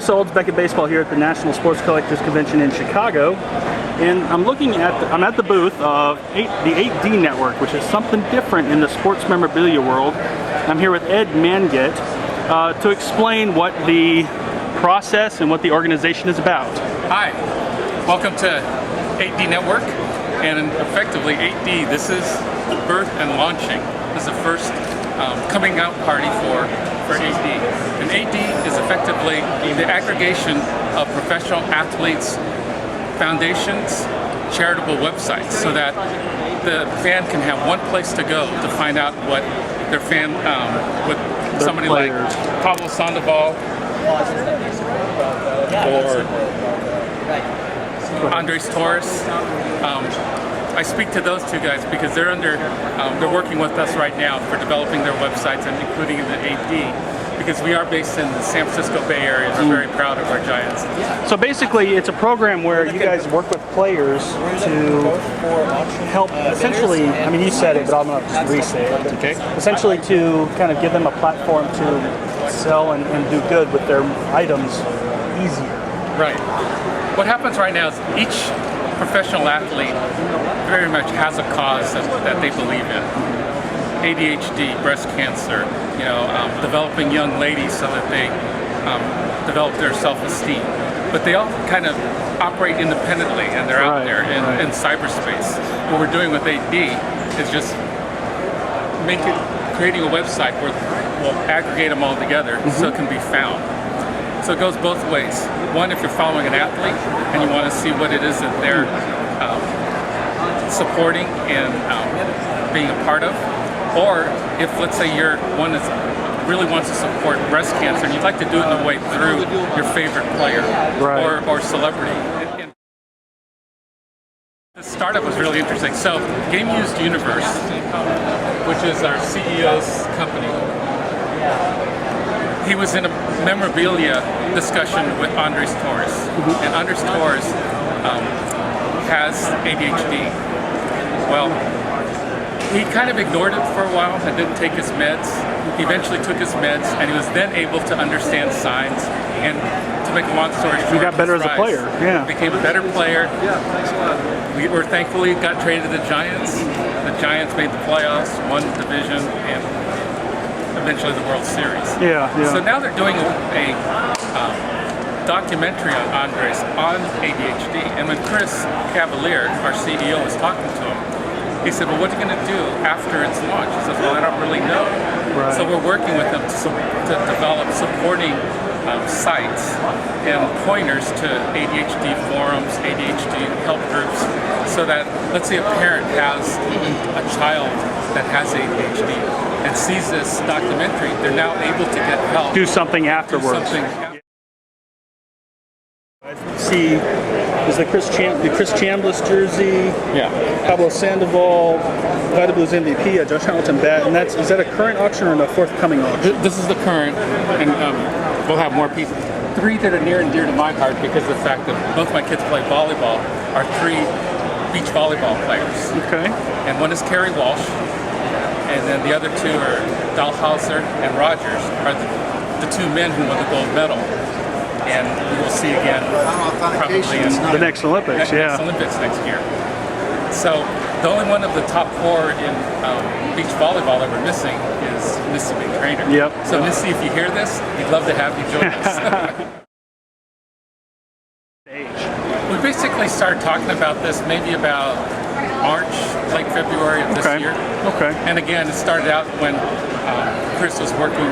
Chris Olds, Beckett Baseball here at the National Sports Collectors Convention in Chicago, and I'm at the booth of the 8D Network, which is something different in the sports memorabilia world. I'm here with Ed Manguiat to explain what the process and what the organization is about. Hi, welcome to 8D Network, and effectively 8D, this is the birth and launching. This is the first coming out party for 8D. And 8D is effectively the aggregation of professional athletes, foundations, charitable websites, so that the fan can have one place to go to find out what their fan, with somebody like Pablo Sandoval or Andres Torres. I speak to those two guys because they're working with us right now for developing their websites and including in the 8D, because we are based in the San Francisco Bay Area. We're very proud of our Giants. So basically, it's a program where you guys work with players to help, essentially, I mean, you said it, but I'm going to just re-say it. Okay. Essentially to kind of give them a platform to sell and do good with their items easier. Right. What happens right now is each professional athlete very much has a cause that they believe in. ADHD, breast cancer, developing young ladies so that they develop their self-esteem. But they all kind of operate independently, and they're out there in cyberspace. What we're doing with 8D is just creating a website where we'll aggregate them all together so it can be found. So it goes both ways. One, if you're following an athlete and you want to see what it is that they're supporting and being a part of, or if, let's say, you're one that really wants to support breast cancer and you'd like to do it in a way through your favorite player or celebrity. The startup was really interesting. So Game Used Universe, which is our CEO's company, he was in a memorabilia discussion with Andres Torres, and Andres Torres has ADHD. Well, he kind of ignored it for a while and didn't take his meds. He eventually took his meds, and he was then able to understand signs. And to make a long story short, he got better as a player. Yeah, became a better player. We were thankfully got traded to the Giants. The Giants made the playoffs, won the division, and eventually the World Series. Yeah. So now they're doing a documentary on Andres on ADHD. And when Chris Cavalier, our CEO, was talking to him, he said, well, what are you going to do after it's launched? He says, well, I don't really know. Right. So we're working with them to develop supporting sites and pointers to ADHD forums, ADHD help groups, so that, let's say a parent has a child that has ADHD and sees this documentary, they're now able to get help. Do something afterwards. I see, is the Chris Chambliss jersey, Pablo Sandoval, Vita Blues MVP, a Josh Hamilton bat, and is that a current auction or a forthcoming auction? This is the current, and we'll have more pieces. Three that are near and dear to my heart because of the fact that both my kids play volleyball are three beach volleyball players. Okay. And one is Kerry Walsh, and then the other two are Dahlhauser and Rogers, are the two men who won the gold medal. And we will see again probably in the next Olympics. Next Olympics next year. So the only one of the top four in beach volleyball that we're missing is Missy McTrainer. Yep. So Missy, if you hear this, we'd love to have you join us. We basically started talking about this maybe about March, late February of this year. Okay. And again, it started out when Chris was working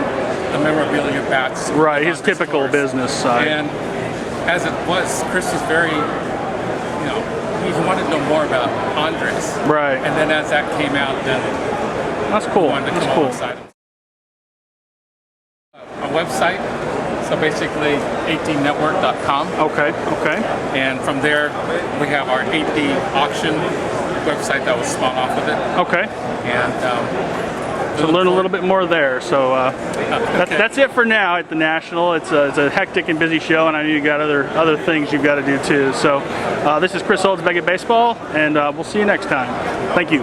the memorabilia bats. Right, his typical business side. And as it was, Chris was very, he wanted to know more about Andres. Right. And then as that came out, then that's cool. He wanted to come alongside him. A website, so basically 8dnetwork.com. Okay. And from there, we have our 8D auction website that was spun off of it. Okay. And so learn a little bit more there. So that's it for now at the National. It's a hectic and busy show, and I know you got other things you've got to do too. So this is Chris Olds, Beckett Baseball, and we'll see you next time. Thank you.